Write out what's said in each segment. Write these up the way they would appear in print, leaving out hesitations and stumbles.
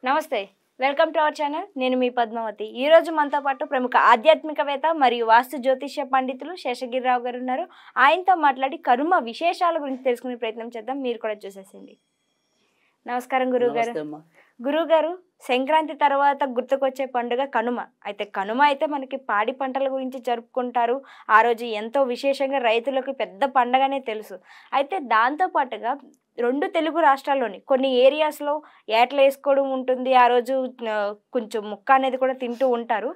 నమస్తే. Welcome to our channel. నేను మీ పద్మావతి. ఈ రోజు మనతో పాటు ప్రముఖ ఆధ్యాత్మికవేత్త మరియు వాస్తు జ్యోతిష్య పండితులు శేషగిరిరావు గారు ఉన్నారు. ఆయనతో మాట్లాడి కర్మ విశేషాల గురించి తెలుసుకునే ప్రయత్నం చేద్దాం. మీరు కూడా చూసేసేయండి. నమస్కారం గురువుగారు. గురువుగారు, సంక్రాంతి తర్వాత గుర్తుకొచ్చే పండుగ కనుమ. అయితే కనుమ అయితే మనకి పాడి పంటల గురించి జరుపుకుంటారు. ఆ రోజు ఎంతో విశేషంగా రైతులకు పెద్ద పండగనే తెలుసు. అయితే దాంతో పాటుగా 2 తెలుగు రాష్ట్రాల్లోని కొన్ని ఏరియాస్‌లో ఏటలేసుకోవడం ఉంటుంది. ఆ రోజు కొంచెం ముక్క అనేది కూడా తింటూ ఉంటారు.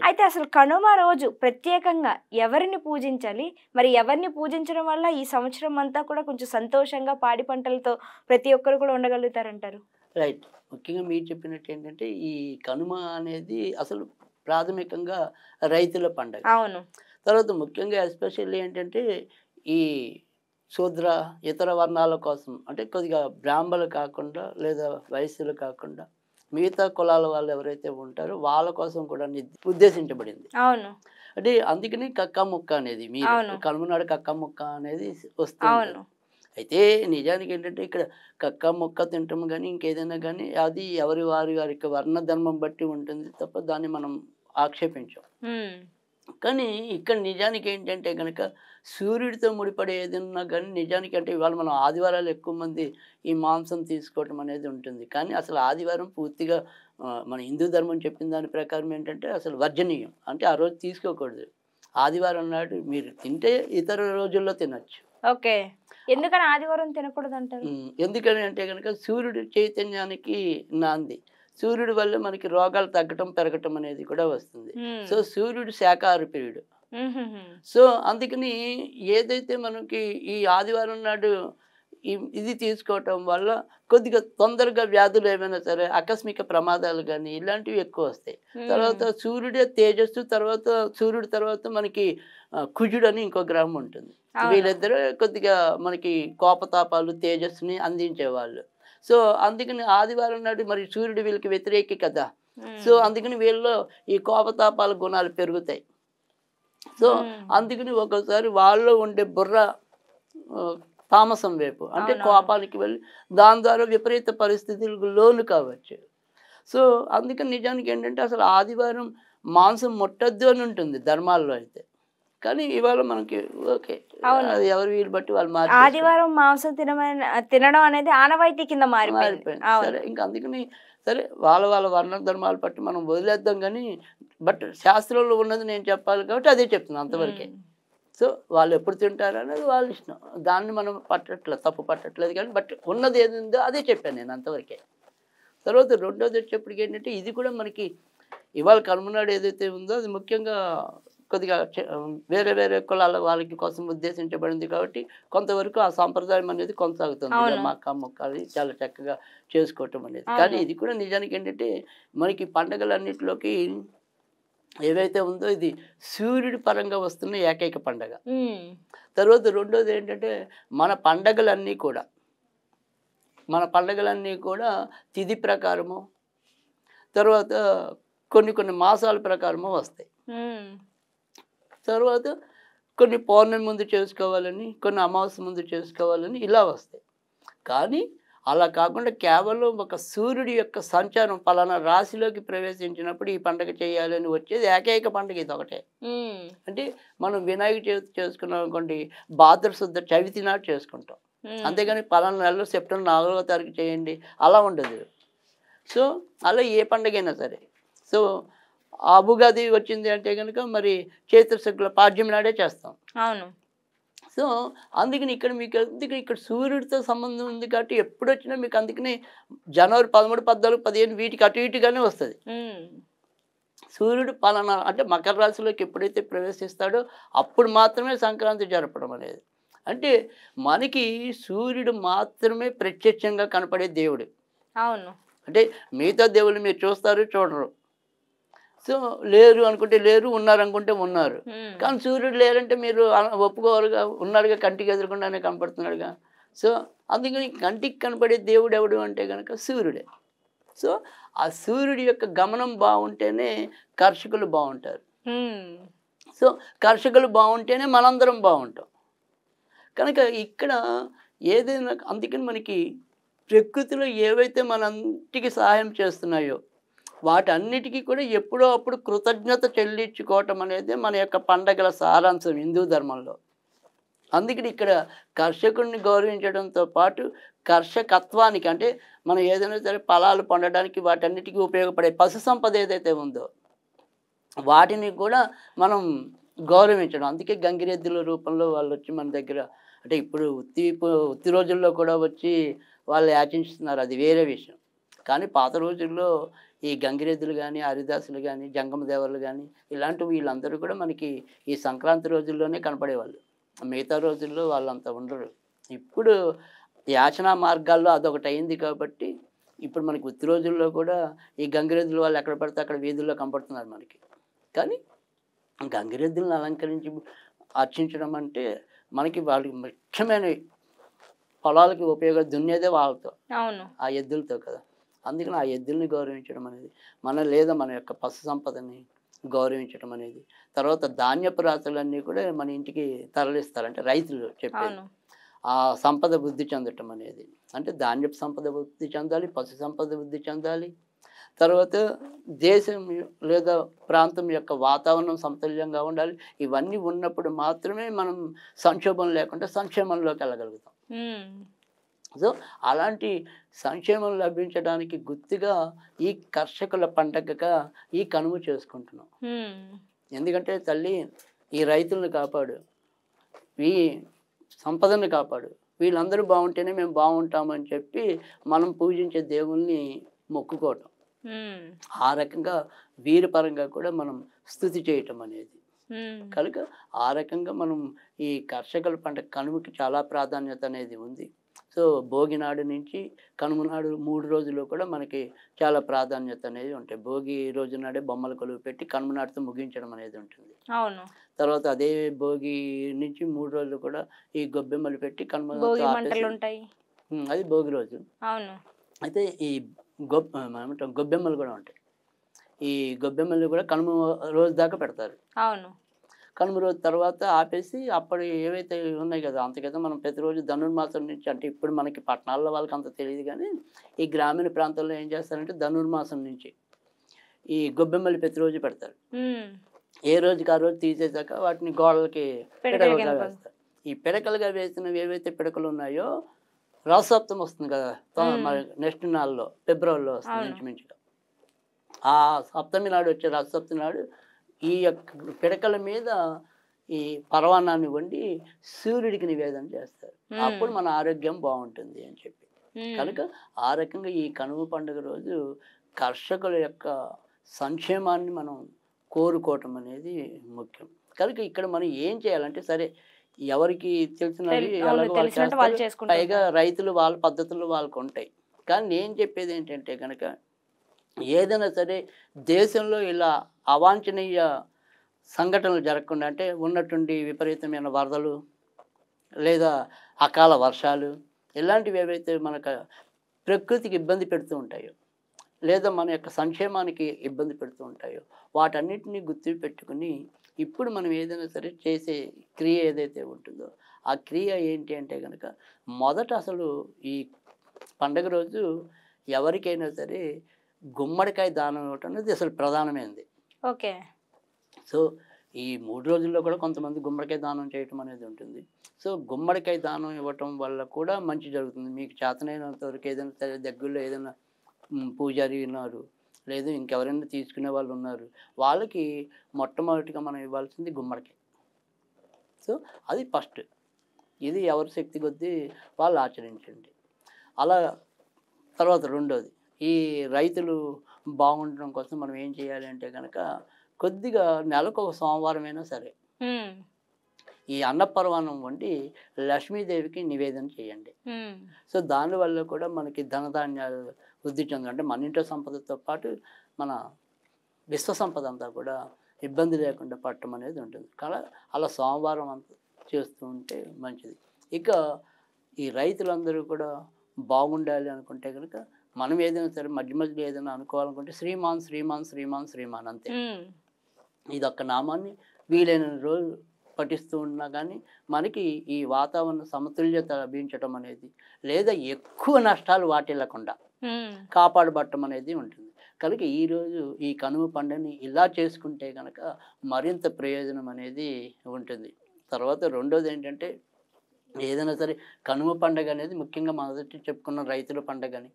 అయితే అసలు కనుమ రోజు ప్రత్యేకంగా ఎవరిని పూజించాలి? మరి ఎవరిని పూజించడం వల్ల ఈ సంవత్సరం అంతా కూడా కొంచెం సంతోషంగా పాడి పంటలతో ప్రతి ఒక్కరు కూడా ఉండగలుగుతారంటారు? రైట్. ముఖ్యంగా మీరు చెప్పినట్టు ఏంటంటే, ఈ కనుమ అనేది అసలు ప్రాథమికంగా రైతుల పండగ. అవును. తర్వాత ముఖ్యంగా ఎస్పెషల్లీ ఏంటంటే, ఈ శూద్ర, ఇతర వర్ణాల కోసం అంటే కొద్దిగా బ్రాహ్మణులు కాకుండా లేదా వైశ్యులు కాకుండా మిగతా కులాల వాళ్ళు ఎవరైతే ఉంటారో వాళ్ళ కోసం కూడా ఉద్దేశించబడింది. అవును. అంటే అందుకని కక్క ముక్క అనేది మీరు కనుమ నాడు కక్క ముక్క అనేది వస్తుంది. అవును. అయితే నిజానికి ఏంటంటే ఇక్కడ కక్క ముక్క తింటాము కానీ ఇంకేదైనా కానీ అది ఎవరి వారికి వర్ణ ధర్మం బట్టి ఉంటుంది తప్ప దాన్ని మనం ఆక్షేపించాం. కానీ ఇక్కడ నిజానికి ఏంటంటే కనుక సూర్యుడితో ముడిపడే ఏదన్నా కానీ నిజానికి అంటే ఇవాళ మనం ఆదివారాలు ఎక్కువ మంది ఈ మాంసం తీసుకోవటం అనేది ఉంటుంది. కానీ అసలు ఆదివారం పూర్తిగా మన హిందూ ధర్మం చెప్పిన దాని ప్రకారం ఏంటంటే అసలు వర్జనీయం. అంటే ఆ రోజు తీసుకోకూడదు. ఆదివారం నాడు మీరు తింటే ఇతర రోజుల్లో తినచ్చు. ఓకే. ఎందుకని ఆదివారం తినకూడదంటారు? ఎందుకని అంటే కనుక సూర్యుడి చైతన్యానికి నాంది. సూర్యుడి వల్ల మనకి రోగాలు తగ్గటం పెరగటం అనేది కూడా వస్తుంది. సో సూర్యుడు శాకాహార ప్రియుడు. సో అందుకని ఏదైతే మనకి ఈ ఆదివారం నాడు ఇది తీసుకోవటం వల్ల కొద్దిగా తొందరగా వ్యాధులు ఏమైనా సరే ఆకస్మిక ప్రమాదాలు కానీ ఇలాంటివి ఎక్కువ వస్తాయి. తర్వాత సూర్యుడే తేజస్సు, తర్వాత సూర్యుడి తర్వాత మనకి కుజుడు అని ఇంకో గ్రహం ఉంటుంది. వీళ్ళిద్దరూ కొద్దిగా మనకి కోపతాపాలు తేజస్సుని అందించేవాళ్ళు. సో అందుకని ఆదివారం నాడు మరి సూర్యుడు వీళ్ళకి వ్యతిరేకి కదా. సో అందుకని వీళ్ళలో ఈ కోపతాపాల గుణాలు పెరుగుతాయి. సో అందుకని ఒక్కోసారి వాళ్ళలో ఉండే బుర్ర తామసం వైపు అంటే కోపానికి వెళ్ళి దాని ద్వారా విపరీత పరిస్థితులకు లోను కావచ్చు. సో అందుకని నిజానికి ఏంటంటే అసలు ఆదివారం మాంసం ముట్టద్దు అని ఉంటుంది ధర్మాల్లో అయితే. కానీ ఇవాళ మనకి ఓకే అది ఎవరి వీలు బట్టి వాళ్ళు ఆదివారం మాంసం తినడం అనేది ఆనవాయితీ కింద మారిపోయింది. సరే ఇంకా అందుకని సరే వాళ్ళ వర్ణ ధర్మాలు బట్టి మనం వదిలేద్దాం. కానీ బట్ శాస్త్రంలో ఉన్నది నేను చెప్పాలి కాబట్టి అదే చెప్తున్నాను అంతవరకే. సో వాళ్ళు ఎప్పుడు తింటారు అనేది వాళ్ళ ఇష్టం. దాన్ని మనం తప్పు పట్టట్లేదు. కానీ బట్ ఉన్నది ఏది ఉందో అదే చెప్పాను నేను అంతవరకే. తర్వాత రెండోది వచ్చేప్పటికి ఏంటంటే ఇది కూడా మనకి ఇవాళ కనుమనాడు ఏదైతే ఉందో అది ముఖ్యంగా కొద్దిగా వేరే వేరే కులాల వాళ్ళకి కోసం ఉద్దేశించబడింది కాబట్టి కొంతవరకు ఆ సాంప్రదాయం అనేది కొనసాగుతుంది. మక్క మొక్క అది చాలా చక్కగా చేసుకోవటం అనేది. కానీ ఇది కూడా నిజానికి ఏంటంటే మనకి పండగలన్నిటిలోకి ఏవైతే ఉందో ఇది సూర్యుడి పరంగా వస్తున్న ఏకైక పండగ. తర్వాత రెండోది ఏంటంటే మన పండగలన్నీ కూడా తిథి ప్రకారము తర్వాత కొన్ని మాసాల ప్రకారము వస్తాయి. తర్వాత కొన్ని పౌర్ణమి ముందు చేసుకోవాలని, కొన్ని అమావాస్య ముందు చేసుకోవాలని ఇలా వస్తాయి. కానీ అలా కాకుండా కేవలం ఒక సూర్యుడి యొక్క సంచారం పలానా రాశిలోకి ప్రవేశించినప్పుడు ఈ పండుగ చేయాలని వచ్చేది ఏకైక పండుగ ఇది ఒకటే. అంటే మనం వినాయక చవితి చేసుకున్నాం అనుకోండి, భాద్ర శుద్ధ చవితి నాడు చేసుకుంటాం. అంతేగాని పలానా నెలలో సెప్టెంబర్ 4వ తారీఖు చేయండి అలా ఉండదు. సో అలా ఏ పండుగైనా సరే. సో ఆ ఉగాది వచ్చింది అంటే కనుక మరి చైత్ర శుక్ల పాడ్యం నాడే చేస్తాం. అవును. సో అందుకని ఇక్కడ సూర్యుడితో సంబంధం ఉంది కాబట్టి ఎప్పుడు వచ్చినా మీకు అందుకని జనవరి 13, 14, 15 వీటికి అటు ఇటుగానే వస్తుంది. సూర్యుడు పలానా అంటే మకర రాశిలోకి ఎప్పుడైతే ప్రవేశిస్తాడో అప్పుడు మాత్రమే సంక్రాంతి జరపడం అనేది. అంటే మనకి సూర్యుడు మాత్రమే ప్రత్యక్షంగా కనపడే దేవుడు. అవును. అంటే మిగతా దేవుళ్ళు మీరు చూస్తారు చూడరు. సో లేరు అనుకుంటే లేరు, ఉన్నారు అనుకుంటే ఉన్నారు. కానీ సూర్యుడు లేరంటే మీరు ఒప్పుకోవాలిగా, ఉన్నాడుగా, కంటికి ఎదురకుండానే కనపడుతున్నాడుగా. సో అందుకని కంటికి కనపడే దేవుడు ఎవడు అంటే కనుక సూర్యుడే. సో ఆ సూర్యుడి యొక్క గమనం బాగుంటేనే కర్షకులు బాగుంటారు. సో కర్షకులు బాగుంటేనే మనందరం బాగుంటాం. కనుక ఇక్కడ ఏదైనా అందుకని మనకి ప్రకృతిలో ఏవైతే మనంటికి సహాయం చేస్తున్నాయో వాటన్నిటికీ కూడా ఎప్పుడో అప్పుడు కృతజ్ఞత చెల్లించుకోవటం అనేది మన యొక్క పండగల సారాంశం హిందూ ధర్మంలో. అందుకని ఇక్కడ కర్షకుడిని గౌరవించడంతో పాటు కర్షకత్వానికి అంటే మనం ఏదైనా సరే ఫలాలు పండడానికి వాటన్నిటికీ ఉపయోగపడే పశు సంపద ఏదైతే ఉందో వాటిని కూడా మనం గౌరవించడం. అందుకే గంగిరెద్దుల రూపంలో వాళ్ళు వచ్చి మన దగ్గర అంటే ఇప్పుడు ఉత్తి రోజుల్లో కూడా వచ్చి వాళ్ళు యాచించుతున్నారు, అది వేరే విషయం. కానీ పాత రోజుల్లో ఈ గంగిరెద్దులు కానీ హరిదాసులు కానీ జంగమ దేవర్లు కానీ ఇలాంటి వీళ్ళందరూ కూడా మనకి ఈ సంక్రాంతి రోజుల్లోనే కనపడేవాళ్ళు. మిగతా రోజుల్లో వాళ్ళంతా ఉండరు. ఇప్పుడు యాచనా మార్గాల్లో అదొకటి అయింది కాబట్టి ఇప్పుడు మనకి ఉత్తి రోజుల్లో కూడా ఈ గంగిరెద్దులు వాళ్ళు ఎక్కడ పడితే అక్కడ వీధుల్లో కనపడుతున్నారు మనకి. కానీ గంగిరెద్దులను అలంకరించి అర్చించడం అంటే మనకి వాళ్ళకి ముఖ్యమైన పొలాలకి ఉపయోగం దున్నేదే వాళ్ళతో, ఆ ఎద్దులతో కదా. అందుకని ఆ ఎద్దుల్ని గౌరవించడం అనేది లేదా మన యొక్క పశు సంపదని గౌరవించడం అనేది. తర్వాత ధాన్యపు రాసులన్నీ కూడా మన ఇంటికి తరలిస్తారు, అంటే రైతులు చెప్పేది. ఆ సంపద వృద్ధి చెందటం అనేది అంటే ధాన్యపు సంపద వృద్ధి చెందాలి, పశు సంపద వృద్ధి చెందాలి. తర్వాత దేశం లేదా ప్రాంతం యొక్క వాతావరణం సమతుల్యంగా ఉండాలి. ఇవన్నీ ఉన్నప్పుడు మాత్రమే మనం సంక్షోభం లేకుండా సంక్షేమంలోకి వెళ్ళగలుగుతాం. సో అలాంటి సంక్షేమం లభించడానికి గుర్తుగా ఈ కర్షకుల పండగగా ఈ కనుమ చేసుకుంటున్నాం. ఎందుకంటే తల్లి ఈ రైతులను కాపాడు, ఈ సంపదను కాపాడు, వీళ్ళందరూ బాగుంటేనే మేము బాగుంటామని చెప్పి మనం పూజించే దేవుల్ని మొక్కుకోవటం. ఆ రకంగా వీరి పరంగా కూడా మనం స్తుతి చేయటం అనేది కనుక ఆ రకంగా మనం ఈ కర్షకుల పండుగ కనుమకి చాలా ప్రాధాన్యత అనేది ఉంది. సో భోగి నాడు నుంచి కనుమ నాడు 3 రోజులు కూడా మనకి చాలా ప్రాధాన్యత అనేది ఉంటాయి. భోగి రోజు నాడే బొమ్మల కొలువు పెట్టి కనుమ నాటితో ముగించడం అనేది ఉంటుంది. తర్వాత అదే భోగి నుంచి 3 రోజులు కూడా ఈ గొబ్బెమ్మలు పెట్టి కనుమ అది భోగి రోజు. అయితే ఈ గొబ్బెమ్మలు కూడా ఉంటాయి. ఈ గొబ్బెమ్మలు కూడా కనుమ రోజు దాకా పెడతారు. కనుమ రోజు తర్వాత ఆపేసి అప్పుడు ఏవైతే ఉన్నాయి కదా అంతకైతే మనం ప్రతిరోజు ధనుర్మాసం నుంచి, అంటే ఇప్పుడు మనకి పట్టణాల్లో వాళ్ళకి అంత తెలియదు కానీ ఈ గ్రామీణ ప్రాంతాల్లో ఏం చేస్తారంటే ధనుర్మాసం నుంచి ఈ గొబ్బెమ్మలు ప్రతిరోజు పెడతారు. ఏ రోజుకి ఆ రోజు తీసేసాక వాటిని గోడలకి పిడకలుగా వేస్తారు. ఈ పిడకలుగా వేసినవి ఏవైతే పిడకలు ఉన్నాయో రథసప్తం వస్తుంది కదా నెక్స్ట్ నాల్లో ఫిబ్రవరిలో వస్తుంది ఇంచుమించుగా. ఆ సప్తమి నాడు వచ్చే రథసప్తమి నాడు ఈ యొక్క పిడకల మీద ఈ పరవాన్నాన్ని వండి సూర్యుడికి నివేదన చేస్తారు. అప్పుడు మన ఆరోగ్యం బాగుంటుంది అని చెప్పి. కనుక ఆ రకంగా ఈ కనుమ పండుగ రోజు కర్షకుల యొక్క సంక్షేమాన్ని మనం కోరుకోవటం అనేది ముఖ్యం. కనుక ఇక్కడ మనం ఏం చేయాలంటే సరే ఎవరికి తెలిసినది పైగా రైతులు వాళ్ళ పద్ధతులు వాళ్ళకు ఉంటాయి. కానీ నేను చెప్పేది ఏంటంటే కనుక ఏదైనా సరే దేశంలో ఇలా అవాంఛనీయ సంఘటనలు జరగకుండా, అంటే ఉన్నటువంటి విపరీతమైన వరదలు లేదా అకాల వర్షాలు ఇలాంటివి ఏవైతే మనకు ప్రకృతికి ఇబ్బంది పెడుతూ ఉంటాయో లేదా మన యొక్క సంక్షేమానికి ఇబ్బంది పెడుతూ ఉంటాయో వాటన్నిటిని గుర్తు పెట్టుకుని ఇప్పుడు మనం ఏదైనా సరే చేసే క్రియ ఏదైతే ఉంటుందో ఆ క్రియ ఏంటి అంటే కనుక మొదట అసలు ఈ పండగ రోజు ఎవరికైనా సరే గుమ్మడికాయ దానం ఇవ్వటం అనేది అసలు ప్రధానమైనది. సో ఈ 3 రోజుల్లో కూడా కొంతమంది గుమ్మడికాయ దానం చేయటం అనేది ఉంటుంది. సో గుమ్మడికాయ దానం ఇవ్వటం వల్ల కూడా మంచి జరుగుతుంది. మీకు చేతనైనంత వరకు ఏదైనా సరే దగ్గరలో ఏదైనా పూజారి ఉన్నారు లేదు ఇంకెవరైనా తీసుకునే వాళ్ళు ఉన్నారు, వాళ్ళకి మొట్టమొదటిగా మనం ఇవ్వాల్సింది గుమ్మడికాయ. సో అది ఫస్ట్. ఇది ఎవరి శక్తి కొద్దీ వాళ్ళు ఆచరించండి. అలా తర్వాత రెండోది ఈ రైతులు బాగుండడం కోసం మనం ఏం చేయాలి అంటే కనుక కొద్దిగా నెలకు ఒక సోమవారమైనా సరే ఈ అన్నపరవానం వండి లక్ష్మీదేవికి నివేదన చేయండి. సో దానివల్ల కూడా మనకి ధనధాన్యాలు వృద్ధి చెందాలి. అంటే మన ఇంట్లో సంపదతో పాటు మన విశ్వ సంపద అంతా కూడా ఇబ్బంది లేకుండా పట్టడం అనేది ఉంటుంది. కానీ అలా సోమవారం అంతా చేస్తూ ఉంటే మంచిది. ఇక ఈ రైతులందరూ కూడా బాగుండాలి అనుకుంటే కనుక మనం ఏదైనా సరే మధ్య మధ్యలో ఏదైనా అనుకోవాలనుకుంటే శ్రీమాన్ శ్రీమాన్ శ్రీమాన్ శ్రీమాన్ అంతే. ఇదొక్క నామాన్ని వీలైన రోజు పఠిస్తూ ఉన్నా కానీ మనకి ఈ వాతావరణ సమతుల్యత లభించటం అనేది, లేదా ఎక్కువ నష్టాలు వాటిల్లకుండా కాపాడబట్టం అనేది ఉంటుంది. కనుక ఈరోజు ఈ కనుమ పండుగని ఇలా చేసుకుంటే కనుక మరింత ప్రయోజనం అనేది ఉంటుంది. తర్వాత రెండోది ఏంటంటే, ఏదైనా సరే కనుమ పండుగ అనేది ముఖ్యంగా మొదటి చెప్పుకున్న రైతుల పండుగని.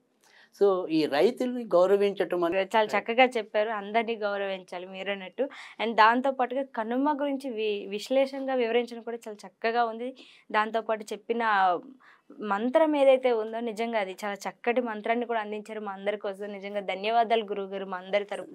సో ఈ రైతుల్ని గౌరవించటం అనేది చాలా చక్కగా చెప్పారు. అందరినీ గౌరవించాలి మీరన్నట్టు. అండ్ దాంతో పాటుగా కనుమ గురించి విశ్లేషణగా వివరించడం కూడా చాలా చక్కగా ఉంది. దాంతో పాటు చెప్పిన మంత్రం ఏదైతే ఉందో నిజంగా అది చాలా చక్కటి మంత్రాన్ని కూడా అందించారు మా అందరి కోసం. నిజంగా ధన్యవాదాలు గురువుగారు మా అందరి తరపున.